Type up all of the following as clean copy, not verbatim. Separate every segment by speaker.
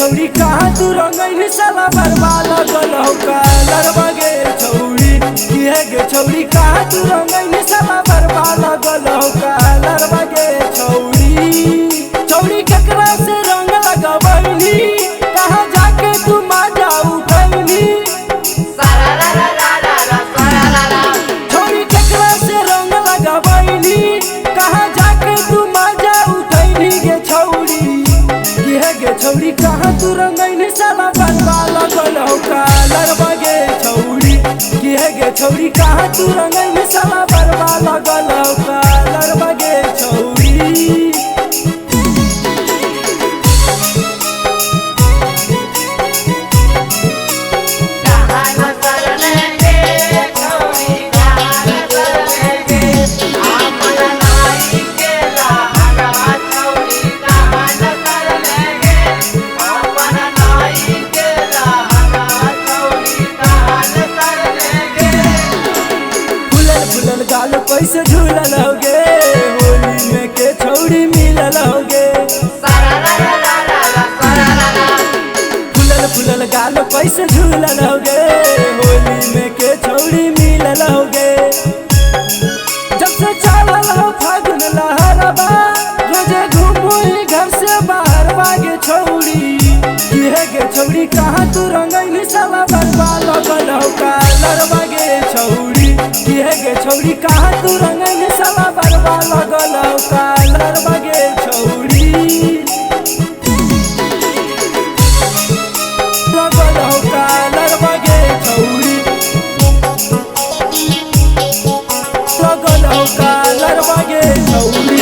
Speaker 1: छौड़ी कहाँ तू रंगैली साला बरबा लगल हो कलर बगे छौड़ी किहे गे छौड़ी कहाँ तू रंगैली साला बरबा लगल हो कलर बगे छौड़ी छौड़ी केकरा से रंग लगबैली कहाँ जाके तू मजा उठैली छौड़ी केकरा से रंग लगबैली कहाँ जाके तू मजा उठैली गे छौड़ी किहे गे छौड़ी कहाँ तू रंगैली साला बरबा लगल हो कलर बगे छौड़ी किहे गे छौड़ी कहाँ तू रंगैली साला बरबा लगल हो कलर बगे छौड़ी गाल कैसे झूलल होगे होली में के छौड़ी मिलल होगे फुलल गाल कैसे झूलल होगे होली में के छौड़ी मिलल होगे जब से चलल हो फागुन लहरबा रोजे घूमो घर से बाहर बागे छौड़ी किहे गे छौड़ी कहाँ तू रंगैली साला बरबा लगल हो कलर बगे छौड़ी किहे गे छौड़ी कहाँ तू रंगैली साला बरबा लगल हो कलर बगे छौड़ी लगल हो कलर बगे छौड़ी लगल हो कलर बगे छौड़ी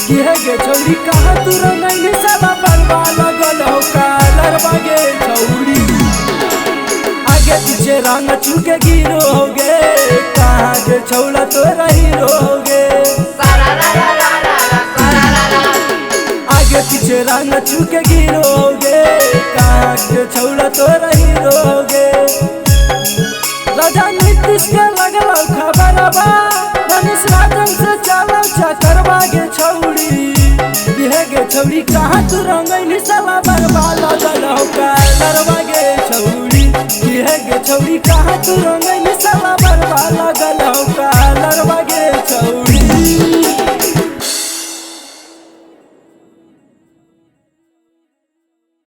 Speaker 1: किहे गे छौड़ी कहाँ तू रंगैली साला बरबा लगल हो कलर बगे छौड़ी आगे पीछे रंग छुके गिरो होगे कहाँ गे छौड़ा तो हीरो होगे आगे पीछे रंग छुके गिरो होगे कहाँ गे छौड़ा तो हीरो होगे राजा नीतीश के लगल खबरबा मनीष राजन से चलो चक्कर बागे छौड़ी किहे गे छौड़ी कहाँ तू रंगैली साला बरबा लगल हो कलर बगे छौड़ी किहे गे छौड़ी कहाँ तू